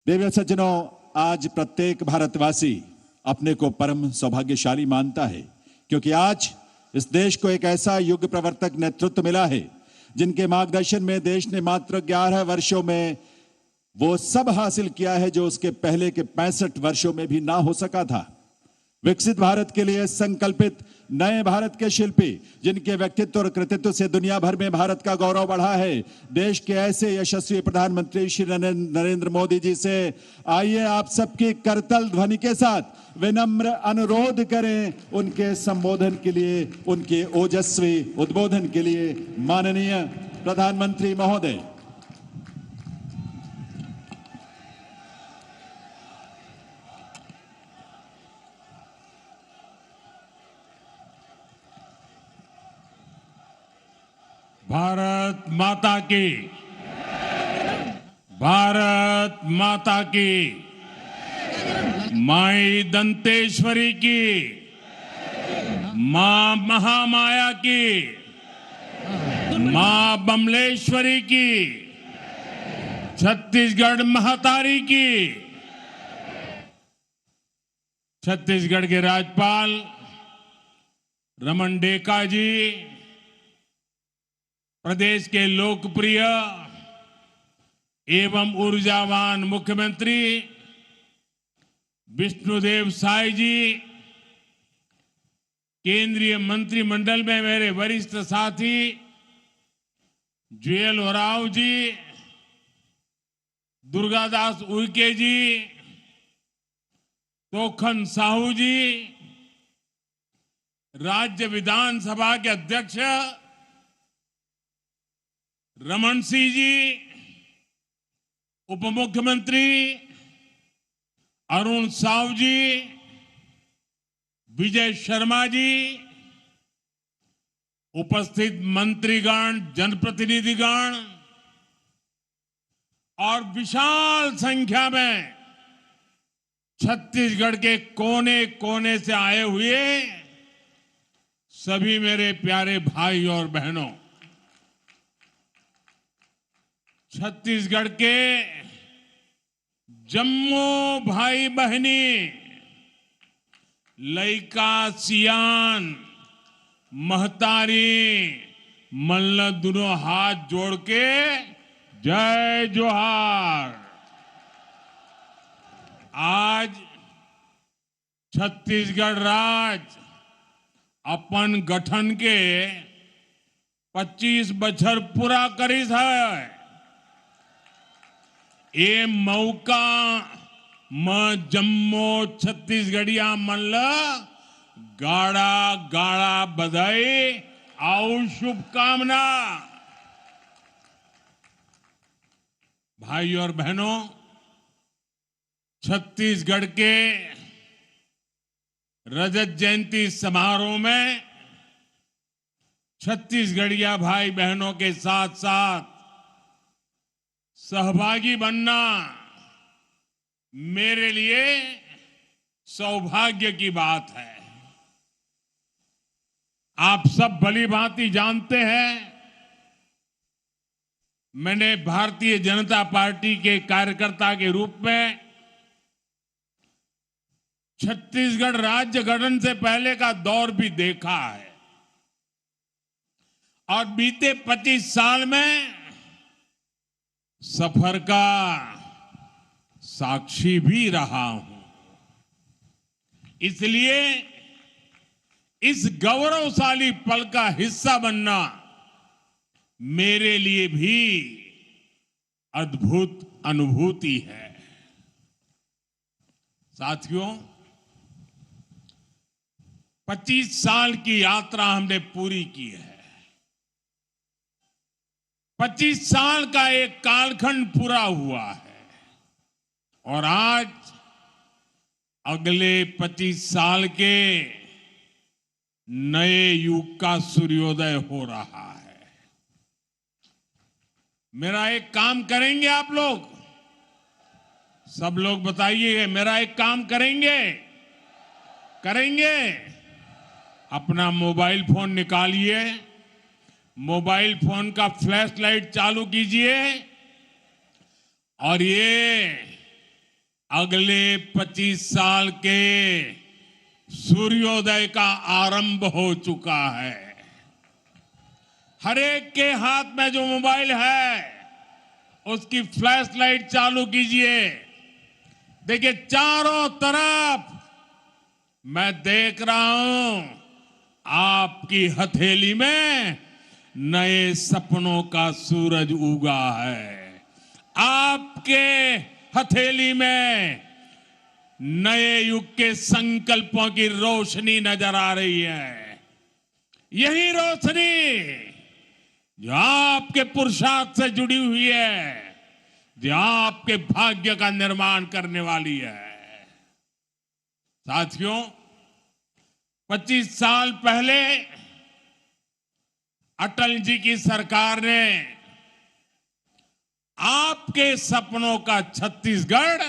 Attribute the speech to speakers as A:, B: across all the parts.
A: देवी सज्जनों, आज प्रत्येक भारतवासी अपने को परम सौभाग्यशाली मानता है क्योंकि आज इस देश को एक ऐसा युग प्रवर्तक नेतृत्व मिला है जिनके मार्गदर्शन में देश ने मात्र 11 वर्षों में वो सब हासिल किया है जो उसके पहले के 65 वर्षों में भी ना हो सका था। विकसित भारत के लिए संकल्पित नए भारत के शिल्पी जिनके व्यक्तित्व और कृतित्व से दुनिया भर में भारत का गौरव बढ़ा है, देश के ऐसे यशस्वी प्रधानमंत्री श्री नरेंद्र मोदी जी से आइए आप सबकी करतल ध्वनि के साथ विनम्र अनुरोध करें उनके संबोधन के लिए, उनके ओजस्वी उद्बोधन के लिए। माननीय प्रधानमंत्री महोदय।
B: भारत माता की, भारत माता की, माई दंतेश्वरी की, मां महामाया की, मां बमलेश्वरी की, छत्तीसगढ़ महतारी की। छत्तीसगढ़ के राज्यपाल रमन डेका जी, प्रदेश के लोकप्रिय एवं ऊर्जावान मुख्यमंत्री विष्णुदेव साय जी, केंद्रीय मंत्रिमंडल में मेरे वरिष्ठ साथी जुएल ओराव जी, दुर्गादास उइके जी, तोखन साहू जी, राज्य विधानसभा के अध्यक्ष रमन सिंह जी, उप मुख्यमंत्री अरुण साव जी, विजय शर्मा जी, उपस्थित मंत्रीगण, जनप्रतिनिधिगण और विशाल संख्या में छत्तीसगढ़ के कोने कोने से आए हुए सभी मेरे प्यारे भाई और बहनों, छत्तीसगढ़ के जम्मू भाई बहनी, लइका सियान, महतारी, मल्ल दोनों हाथ जोड़ के जय जोहार। आज छत्तीसगढ़ राज्य अपन गठन के 25 बछर पूरा करीस है। ये मौका म जम्मू छत्तीसगढ़िया मन ल गाड़ा गाड़ा बधाई और शुभकामना। भाई और बहनों, छत्तीसगढ़ के रजत जयंती समारोह में छत्तीसगढ़िया भाई बहनों के साथ साथ सहभागी बनना मेरे लिए सौभाग्य की बात है। आप सब भली भांति जानते हैं, मैंने भारतीय जनता पार्टी के कार्यकर्ता के रूप में छत्तीसगढ़ राज्य गठन से पहले का दौर भी देखा है और बीते 25 साल में सफर का साक्षी भी रहा हूं। इसलिए इस गौरवशाली पल का हिस्सा बनना मेरे लिए भी अद्भुत अनुभूति है। साथियों, 25 साल की यात्रा हमने पूरी की है। 25 साल का एक कालखंड पूरा हुआ है और आज अगले 25 साल के नए युग का सूर्योदय हो रहा है। मेरा एक काम करेंगे आप लोग, सब लोग बताइए, मेरा एक काम करेंगे? अपना मोबाइल फोन निकालिए, मोबाइल फोन का फ्लैश लाइट चालू कीजिए और ये अगले 25 साल के सूर्योदय का आरंभ हो चुका है। हर एक के हाथ में जो मोबाइल है उसकी फ्लैश लाइट चालू कीजिए। देखिए चारों तरफ मैं देख रहा हूं आपकी हथेली में नए सपनों का सूरज उगा है। आपके हथेली में नए युग के संकल्पों की रोशनी नजर आ रही है। यही रोशनी जो आपके पुरुषार्थ से जुड़ी हुई है, जो आपके भाग्य का निर्माण करने वाली है। साथियों, 25 साल पहले अटल जी की सरकार ने आपके सपनों का छत्तीसगढ़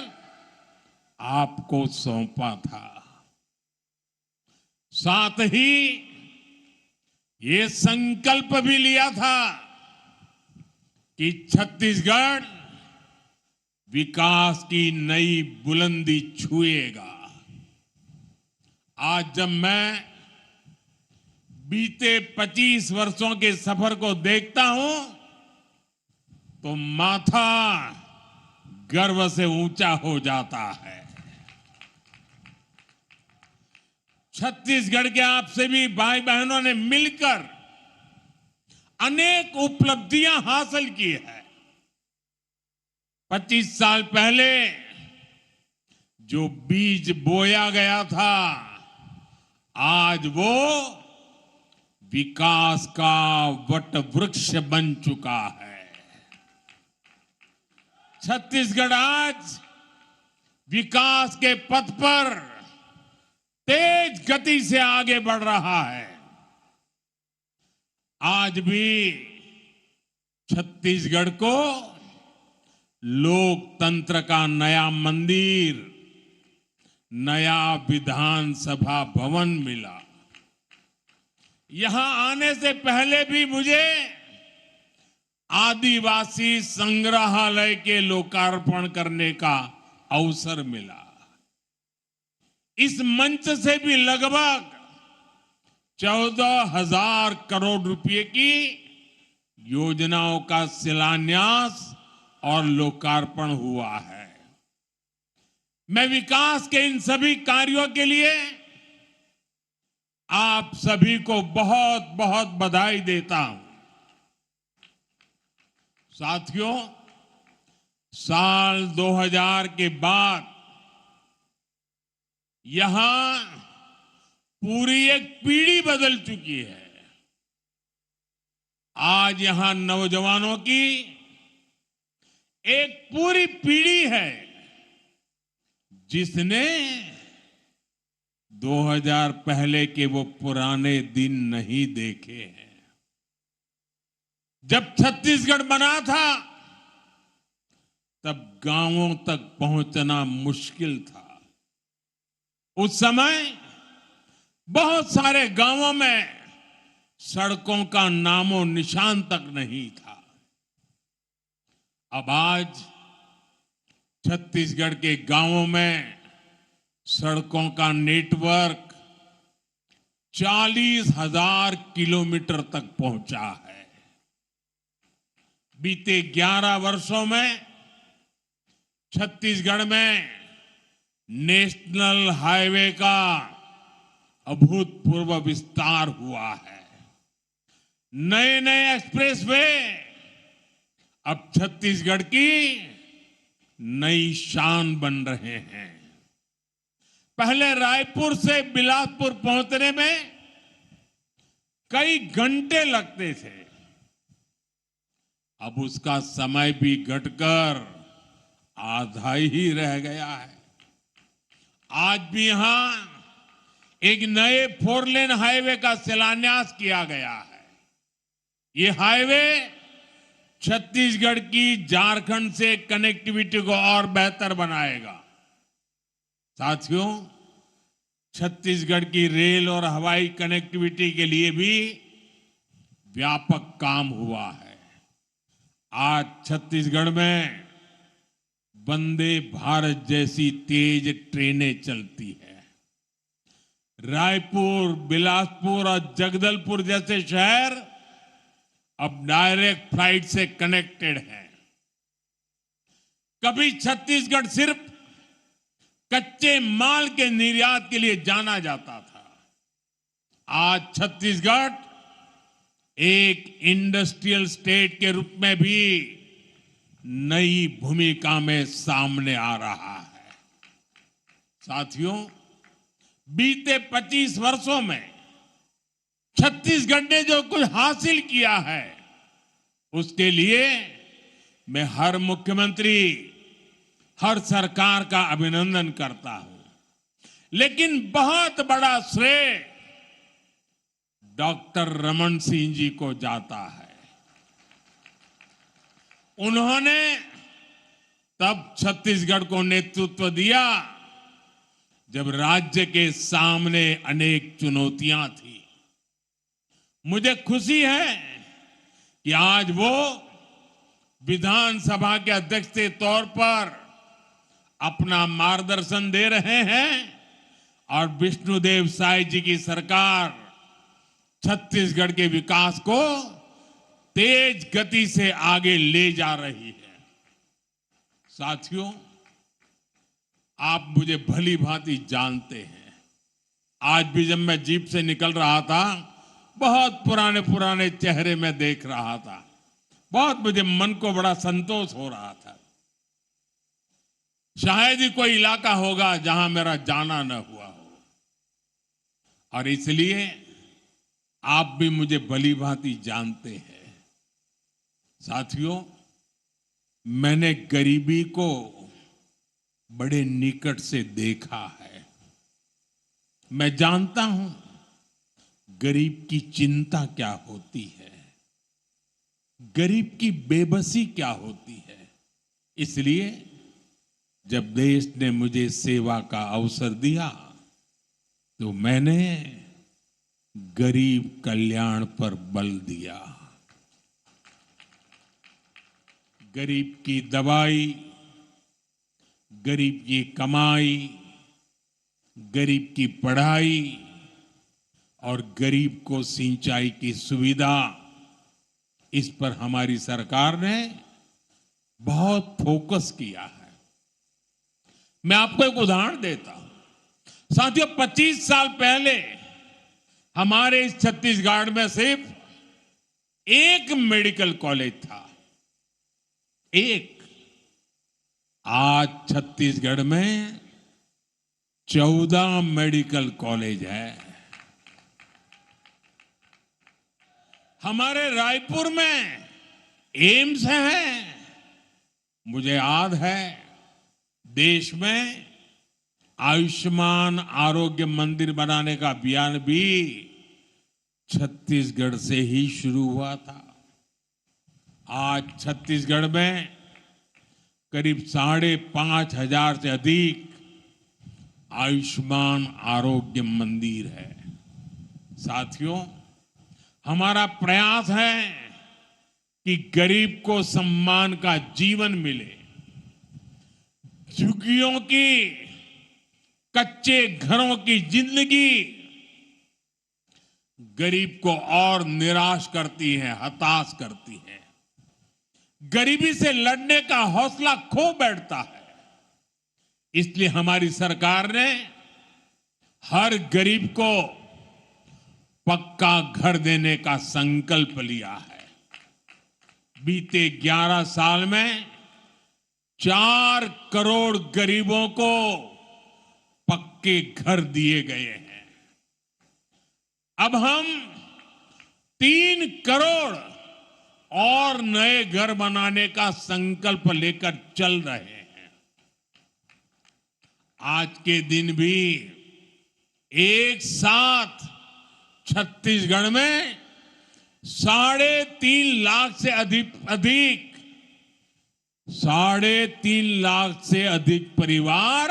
B: आपको सौंपा था। साथ ही ये संकल्प भी लिया था कि छत्तीसगढ़ विकास की नई बुलंदी छुएगा। आज जब मैं बीते 25 वर्षों के सफर को देखता हूं तो माथा गर्व से ऊंचा हो जाता है। छत्तीसगढ़ के आपसे भी भाई बहनों ने मिलकर अनेक उपलब्धियां हासिल की है। 25 साल पहले जो बीज बोया गया था, आज वो विकास का वट वृक्ष बन चुका है। छत्तीसगढ़ आज विकास के पथ पर तेज गति से आगे बढ़ रहा है। आज भी छत्तीसगढ़ को लोकतंत्र का नया मंदिर, नया विधानसभा भवन मिला। यहां आने से पहले भी मुझे आदिवासी संग्रहालय के लोकार्पण करने का अवसर मिला। इस मंच से भी लगभग 14,000 करोड़ रुपए की योजनाओं का शिलान्यास और लोकार्पण हुआ है। मैं विकास के इन सभी कार्यों के लिए आप सभी को बहुत बहुत बधाई देता हूं। साथियों, साल 2000 के बाद यहां पूरी एक पीढ़ी बदल चुकी है। आज यहां नौजवानों की एक पूरी पीढ़ी है जिसने 2000 पहले के वो पुराने दिन नहीं देखे हैं। जब छत्तीसगढ़ बना था तब गांवों तक पहुंचना मुश्किल था। उस समय बहुत सारे गांवों में सड़कों का नामो निशान तक नहीं था। अब आज छत्तीसगढ़ के गांवों में सड़कों का नेटवर्क 40,000 किलोमीटर तक पहुंचा है। बीते 11 वर्षों में छत्तीसगढ़ में नेशनल हाईवे का अभूतपूर्व विस्तार हुआ है। नए नए एक्सप्रेसवे अब छत्तीसगढ़ की नई शान बन रहे हैं। पहले रायपुर से बिलासपुर पहुंचने में कई घंटे लगते थे। अब उसका समय भी घटकर आधा ही रह गया है। आज भी यहां एक नए 4 लेन हाईवे का शिलान्यास किया गया है। ये हाईवे छत्तीसगढ़ की झारखंड से कनेक्टिविटी को और बेहतर बनाएगा। साथियों, छत्तीसगढ़ की रेल और हवाई कनेक्टिविटी के लिए भी व्यापक काम हुआ है। आज छत्तीसगढ़ में वंदे भारत जैसी तेज ट्रेनें चलती है। रायपुर, बिलासपुर और जगदलपुर जैसे शहर अब डायरेक्ट फ्लाइट से कनेक्टेड हैं। कभी छत्तीसगढ़ सिर्फ कच्चे माल के निर्यात के लिए जाना जाता था। आज छत्तीसगढ़ एक इंडस्ट्रियल स्टेट के रूप में भी नई भूमिका में सामने आ रहा है। साथियों, बीते 25 वर्षों में छत्तीसगढ़ ने जो कुछ हासिल किया है, उसके लिए मैं हर मुख्यमंत्री, हर सरकार का अभिनंदन करता हूं। लेकिन बहुत बड़ा श्रेय डॉक्टर रमन सिंह जी को जाता है। उन्होंने तब छत्तीसगढ़ को नेतृत्व दिया जब राज्य के सामने अनेक चुनौतियां थी। मुझे खुशी है कि आज वो विधानसभा के अध्यक्ष के तौर पर अपना मार्गदर्शन दे रहे हैं और विष्णुदेव साय जी की सरकार छत्तीसगढ़ के विकास को तेज गति से आगे ले जा रही है। साथियों, आप मुझे भली भांति जानते हैं। आज भी जब मैं जीप से निकल रहा था, बहुत पुराने पुराने चेहरे में देख रहा था। बहुत मुझे मन को बड़ा संतोष हो रहा था। शायद ही कोई इलाका होगा जहां मेरा जाना न हुआ हो, और इसलिए आप भी मुझे भली भांति जानते हैं। साथियों, मैंने गरीबी को बड़े निकट से देखा है। मैं जानता हूं गरीब की चिंता क्या होती है, गरीब की बेबसी क्या होती है। इसलिए जब देश ने मुझे सेवा का अवसर दिया तो मैंने गरीब कल्याण पर बल दिया। गरीब की दवाई, गरीब की कमाई, गरीब की पढ़ाई और गरीब को सिंचाई की सुविधा, इस पर हमारी सरकार ने बहुत फोकस किया है। मैं आपको एक उदाहरण देता हूं। साथियों, 25 साल पहले हमारे इस छत्तीसगढ़ में सिर्फ एक मेडिकल कॉलेज था। एक। आज छत्तीसगढ़ में 14 मेडिकल कॉलेज है। हमारे रायपुर में एम्स है। मुझे याद है, देश में आयुष्मान आरोग्य मंदिर बनाने का अभियान भी छत्तीसगढ़ से ही शुरू हुआ था। आज छत्तीसगढ़ में करीब 5,500 से अधिक आयुष्मान आरोग्य मंदिर है। साथियों, हमारा प्रयास है कि गरीब को सम्मान का जीवन मिले। झुग्गियों की, कच्चे घरों की जिंदगी गरीब को और निराश करती है, हताश करती है। गरीबी से लड़ने का हौसला खो बैठता है। इसलिए हमारी सरकार ने हर गरीब को पक्का घर देने का संकल्प लिया है। बीते 11 साल में 4 करोड़ गरीबों को पक्के घर दिए गए हैं। अब हम 3 करोड़ और नए घर बनाने का संकल्प लेकर चल रहे हैं। आज के दिन भी एक साथ छत्तीसगढ़ में 3.5 लाख से अधिक 3.5 लाख से अधिक परिवार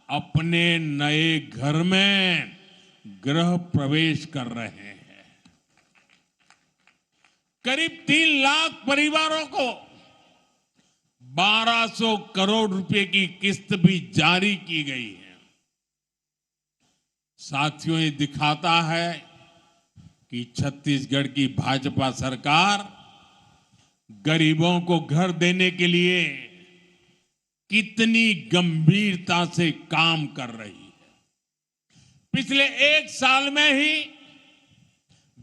B: अपने नए घर में गृह प्रवेश कर रहे हैं। करीब 3 लाख परिवारों को 1200 करोड़ रुपए की किस्त भी जारी की गई है। साथियों, ये दिखाता है कि छत्तीसगढ़ की भाजपा सरकार गरीबों को घर देने के लिए कितनी गंभीरता से काम कर रही है। पिछले 1 साल में ही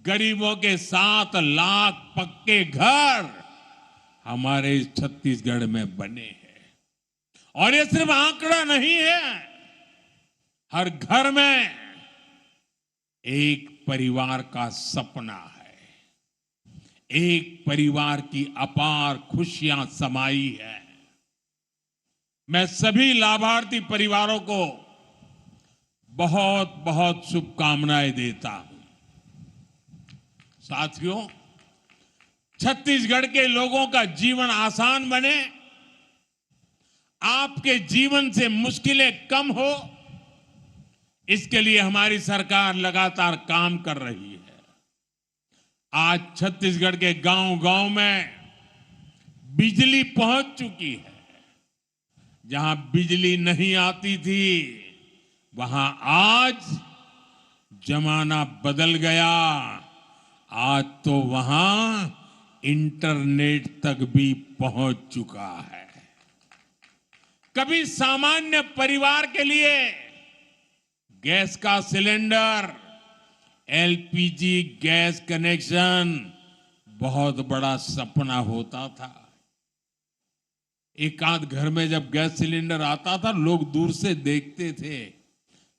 B: गरीबों के 7 लाख पक्के घर हमारे छत्तीसगढ़ में बने हैं। और ये सिर्फ आंकड़ा नहीं है, हर घर में एक परिवार का सपना है, एक परिवार की अपार खुशियां समाई है। मैं सभी लाभार्थी परिवारों को बहुत बहुत शुभकामनाएं देता हूं। साथियों, छत्तीसगढ़ के लोगों का जीवन आसान बने, आपके जीवन से मुश्किलें कम हो, इसके लिए हमारी सरकार लगातार काम कर रही है। आज छत्तीसगढ़ के गांव-गांव में बिजली पहुंच चुकी है। जहां बिजली नहीं आती थी, वहां आज जमाना बदल गया। आज तो वहां इंटरनेट तक भी पहुंच चुका है। कभी सामान्य परिवार के लिए गैस का सिलेंडर, एलपीजी गैस कनेक्शन बहुत बड़ा सपना होता था। एक आध घर में जब गैस सिलेंडर आता था, लोग दूर से देखते थे,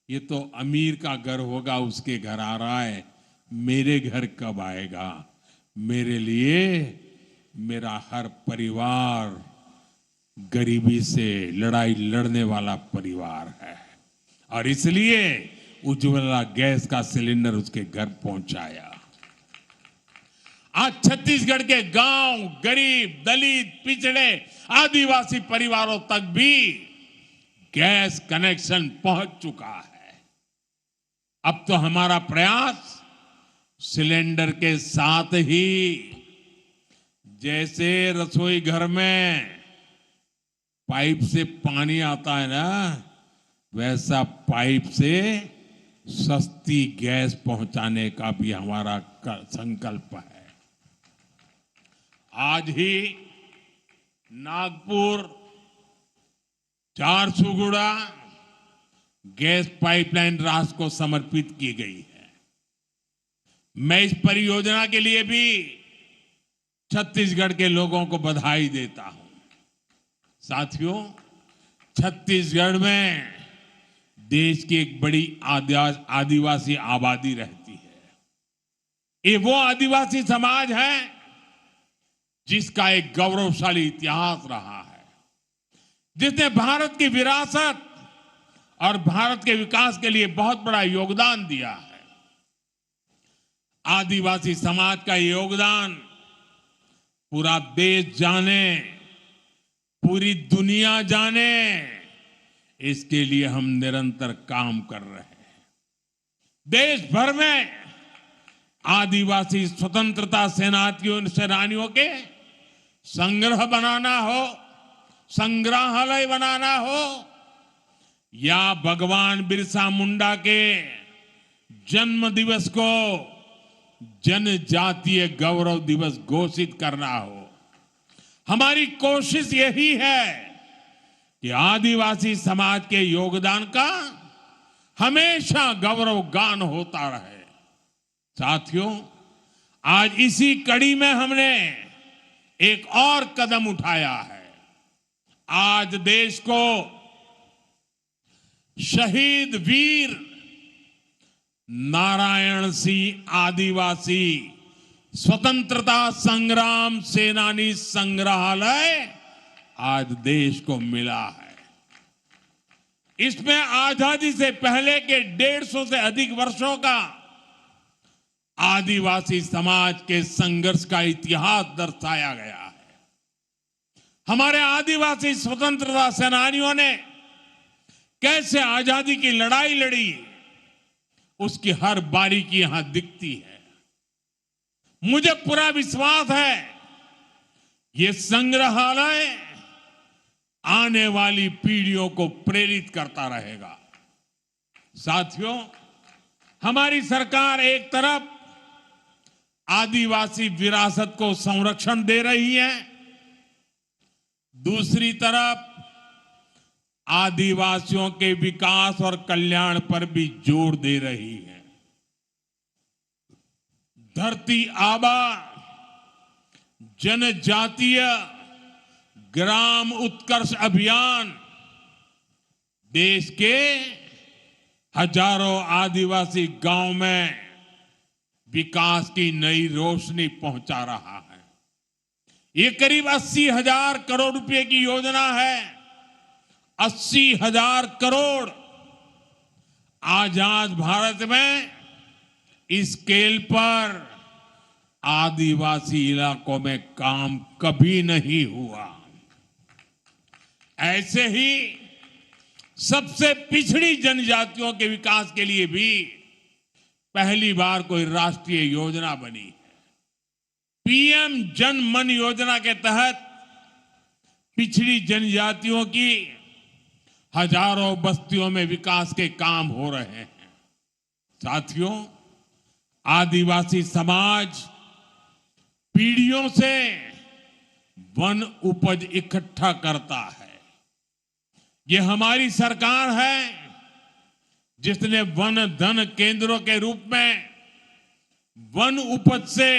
B: ये तो अमीर का घर होगा, उसके घर आ रहा है, मेरे घर कब आएगा। मेरे लिए मेरा हर परिवार गरीबी से लड़ाई लड़ने वाला परिवार है, और इसलिए उज्ज्वला गैस का सिलेंडर उसके घर पहुंचाया। आज छत्तीसगढ़ के गांव, गरीब, दलित, पिछड़े, आदिवासी परिवारों तक भी गैस कनेक्शन पहुंच चुका है। अब तो हमारा प्रयास सिलेंडर के साथ ही, जैसे रसोई घर में पाइप से पानी आता है ना, वैसा पाइप से सस्ती गैस पहुंचाने का भी हमारा संकल्प है। आज ही नागपुर झारसुगुड़ा गैस पाइपलाइन राष्ट्र को समर्पित की गई है। मैं इस परियोजना के लिए भी छत्तीसगढ़ के लोगों को बधाई देता हूं। साथियों, छत्तीसगढ़ में देश की एक बड़ी आदिवासी आबादी रहती है। ये वो आदिवासी समाज है जिसका एक गौरवशाली इतिहास रहा है, जिसने भारत की विरासत और भारत के विकास के लिए बहुत बड़ा योगदान दिया है। आदिवासी समाज का योगदान पूरा देश जाने, पूरी दुनिया जाने, इसके लिए हम निरंतर काम कर रहे हैं। देश भर में आदिवासी स्वतंत्रता सेनानियों के संग्रह बनाना हो, संग्रहालय बनाना हो, या भगवान बिरसा मुंडा के जन्म दिवस को जनजातीय गौरव दिवस घोषित करना हो, हमारी कोशिश यही है कि आदिवासी समाज के योगदान का हमेशा गौरवगान होता रहे। साथियों, आज इसी कड़ी में हमने एक और कदम उठाया है। आज देश को शहीद वीर नारायण सिंह आदिवासी स्वतंत्रता संग्राम सेनानी संग्रहालय आज देश को मिला है। इसमें आजादी से पहले के 150 से अधिक वर्षों का आदिवासी समाज के संघर्ष का इतिहास दर्शाया गया है। हमारे आदिवासी स्वतंत्रता सेनानियों ने कैसे आजादी की लड़ाई लड़ी, उसकी हर बारीकी यहां दिखती है। मुझे पूरा विश्वास है ये संग्रहालय आने वाली पीढ़ियों को प्रेरित करता रहेगा। साथियों, हमारी सरकार एक तरफ आदिवासी विरासत को संरक्षण दे रही है, दूसरी तरफ आदिवासियों के विकास और कल्याण पर भी जोर दे रही है। धरती आबा जनजातीय ग्राम उत्कर्ष अभियान देश के हजारों आदिवासी गांव में विकास की नई रोशनी पहुंचा रहा है। ये करीब 80,000 करोड़ रुपए की योजना है। 80,000 करोड़। आजाद भारत में इस स्केल पर आदिवासी इलाकों में काम कभी नहीं हुआ। ऐसे ही सबसे पिछड़ी जनजातियों के विकास के लिए भी पहली बार कोई राष्ट्रीय योजना बनी है। पीएम जन मन योजना के तहत पिछड़ी जनजातियों की हजारों बस्तियों में विकास के काम हो रहे हैं। साथियों, आदिवासी समाज पीढ़ियों से वन उपज इकट्ठा करता है। ये हमारी सरकार है जिसने वन धन केंद्रों के रूप में वन उपज से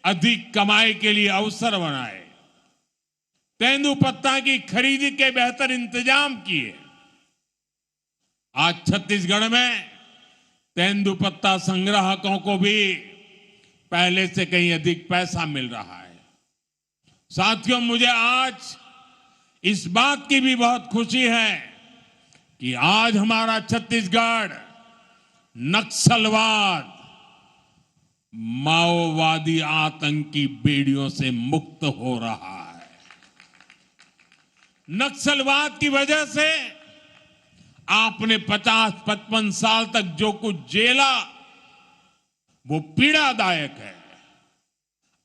B: अधिक कमाई के लिए अवसर बनाए, तेंदुपत्ता की खरीदी के बेहतर इंतजाम किए। आज छत्तीसगढ़ में तेंदुपत्ता संग्राहकों को भी पहले से कहीं अधिक पैसा मिल रहा है। साथियों, मुझे आज इस बात की भी बहुत खुशी है कि आज हमारा छत्तीसगढ़ नक्सलवाद, माओवादी आतंकी बेड़ियों से मुक्त हो रहा है। नक्सलवाद की वजह से आपने 50-55 साल तक जो कुछ झेला वो पीड़ादायक है।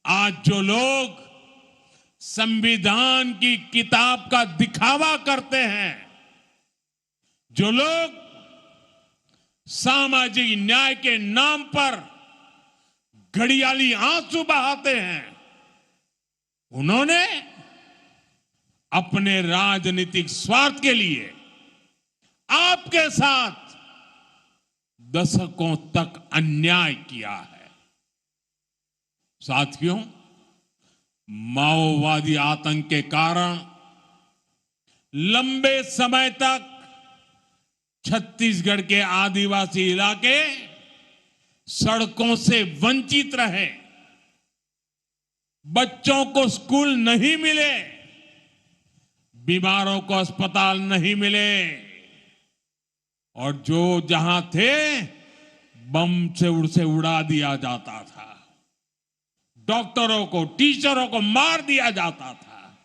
B: आज जो लोग संविधान की किताब का दिखावा करते हैं, जो लोग सामाजिक न्याय के नाम पर घड़ियाली आंसू बहाते हैं, उन्होंने अपने राजनीतिक स्वार्थ के लिए आपके साथ दशकों तक अन्याय किया है। साथियों, माओवादी आतंक के कारण लंबे समय तक छत्तीसगढ़ के आदिवासी इलाके सड़कों से वंचित रहे। बच्चों को स्कूल नहीं मिले, बीमारों को अस्पताल नहीं मिले, और जो जहां थे बम से उड़ा दिया जाता था। डॉक्टरों को, टीचरों को मार दिया जाता था,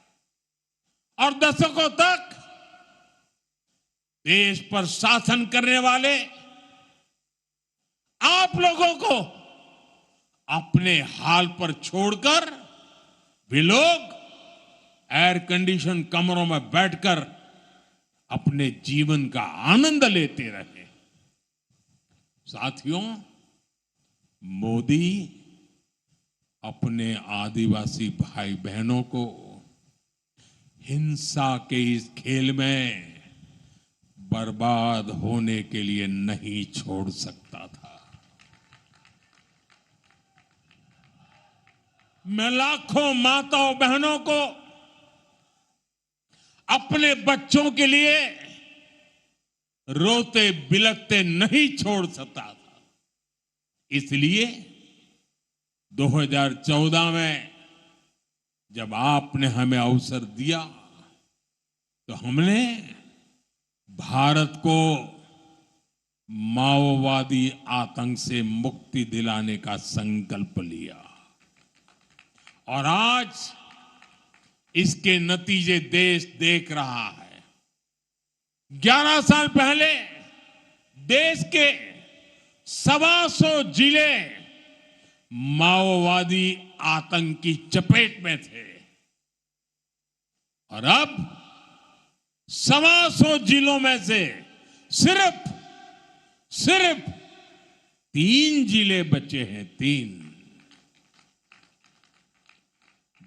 B: और दशकों तक देश पर शासन करने वाले आप लोगों को अपने हाल पर छोड़कर वे लोग एयर कंडीशन कमरों में बैठकर अपने जीवन का आनंद लेते रहे। साथियों, मोदी अपने आदिवासी भाई बहनों को हिंसा के इस खेल में बर्बाद होने के लिए नहीं छोड़ सकता था। मैं लाखों माताओं बहनों को अपने बच्चों के लिए रोते बिलखते नहीं छोड़ सकता था। इसलिए 2014 में जब आपने हमें अवसर दिया तो हमने भारत को माओवादी आतंक से मुक्ति दिलाने का संकल्प लिया, और आज इसके नतीजे देश देख रहा है। 11 साल पहले देश के 125 जिले माओवादी आतंक की चपेट में थे, और अब 125 जिलों में से सिर्फ 3 जिले बचे हैं, 3,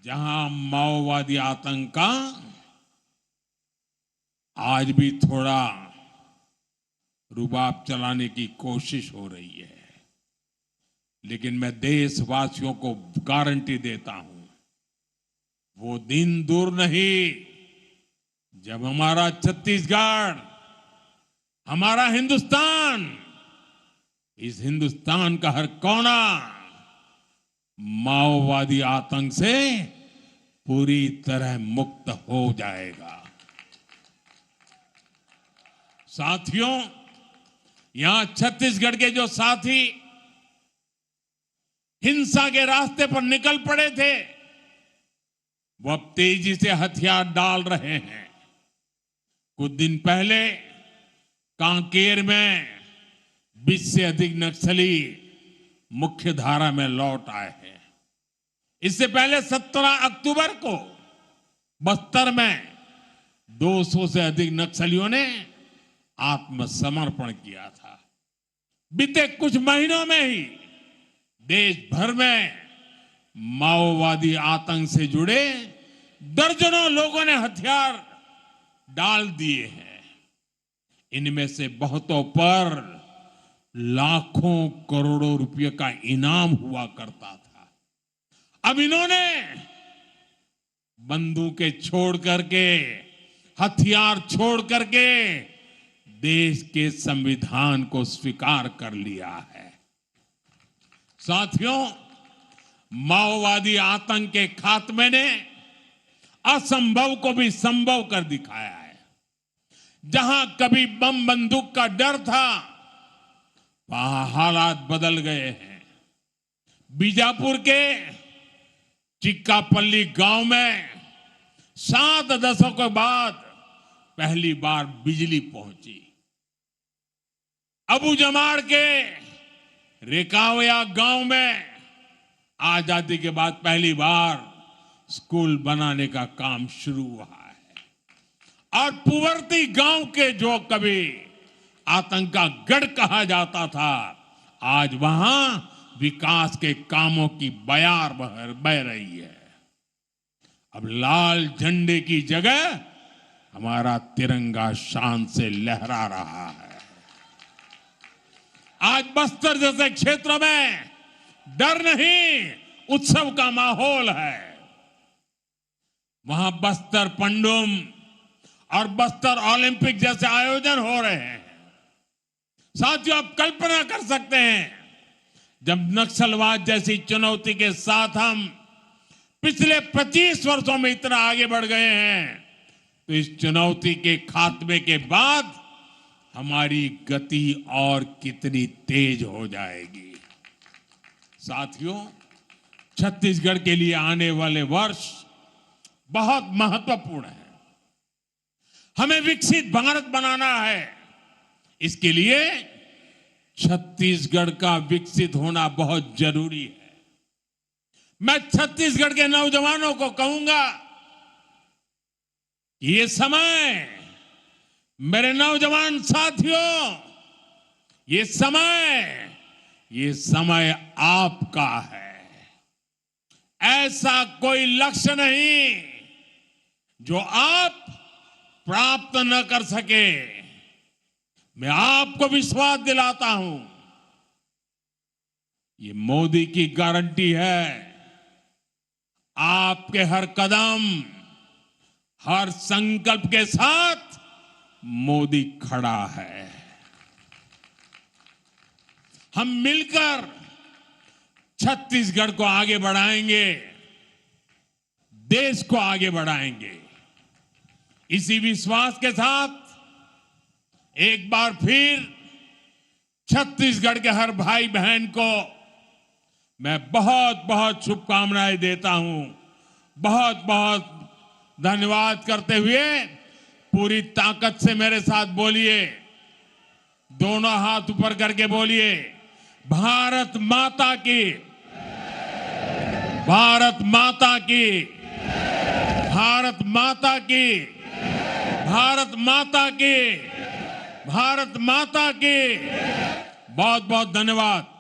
B: जहां माओवादी आतंक का आज भी थोड़ा रुबाब चलाने की कोशिश हो रही है। लेकिन मैं देशवासियों को गारंटी देता हूं, वो दिन दूर नहीं जब हमारा छत्तीसगढ़, हमारा हिंदुस्तान, इस हिंदुस्तान का हर कोना माओवादी आतंक से पूरी तरह मुक्त हो जाएगा। साथियों, यहां छत्तीसगढ़ के जो साथी हिंसा के रास्ते पर निकल पड़े थे, वो अब तेजी से हथियार डाल रहे हैं। कुछ दिन पहले कांकेर में 20 से अधिक नक्सली मुख्य धारा में लौट आए हैं। इससे पहले 17 अक्टूबर को बस्तर में 200 से अधिक नक्सलियों ने आत्मसमर्पण किया था। बीते कुछ महीनों में ही देश भर में माओवादी आतंक से जुड़े दर्जनों लोगों ने हथियार डाल दिए हैं। इनमें से बहुतों पर लाखों करोड़ों रुपए का इनाम हुआ करता था। अब इन्होंने बंदूकें छोड़ करके, हथियार छोड़ करके देश के संविधान को स्वीकार कर लिया है। साथियों, माओवादी आतंक के खात्मे ने असंभव को भी संभव कर दिखाया है। जहां कभी बम बंदूक का डर था, वहां हालात बदल गए हैं। बीजापुर के चिक्कापल्ली गांव में 7 दशकों बाद पहली बार बिजली पहुंची। अबूजमाड़ के रेकावया गांव में आजादी के बाद पहली बार स्कूल बनाने का काम शुरू हुआ है। और पुवर्ती गांव के जो कभी आतंक का गढ़ कहा जाता था, आज वहां विकास के कामों की बयार बह रही है। अब लाल झंडे की जगह हमारा तिरंगा शान से लहरा रहा है। आज बस्तर जैसे क्षेत्र में डर नहीं, उत्सव का माहौल है। वहां बस्तर पंडुम और बस्तर ओलंपिक जैसे आयोजन हो रहे हैं। साथियों, आप कल्पना कर सकते हैं, जब नक्सलवाद जैसी चुनौती के साथ हम पिछले 25 वर्षों में इतना आगे बढ़ गए हैं, तो इस चुनौती के खात्मे के बाद हमारी गति और कितनी तेज हो जाएगी। साथियों, छत्तीसगढ़ के लिए आने वाले वर्ष बहुत महत्वपूर्ण है। हमें विकसित भारत बनाना है। इसके लिए छत्तीसगढ़ का विकसित होना बहुत जरूरी है। मैं छत्तीसगढ़ के नौजवानों को कहूंगा, ये समय, मेरे नौजवान साथियों, ये समय आपका है। ऐसा कोई लक्ष्य नहीं जो आप प्राप्त न कर सके। मैं आपको विश्वास दिलाता हूं, ये मोदी की गारंटी है। आपके हर कदम, हर संकल्प के साथ मोदी खड़ा है। हम मिलकर छत्तीसगढ़ को आगे बढ़ाएंगे, देश को आगे बढ़ाएंगे। इसी विश्वास के साथ एक बार फिर छत्तीसगढ़ के हर भाई बहन को मैं बहुत बहुत शुभकामनाएं देता हूं। बहुत बहुत धन्यवाद करते हुए पूरी ताकत से मेरे साथ बोलिए, दोनों हाथ ऊपर करके बोलिए, भारत माता की, भारत माता की, भारत माता की, भारत माता की, भारत माता की बहुत बहुत धन्यवाद।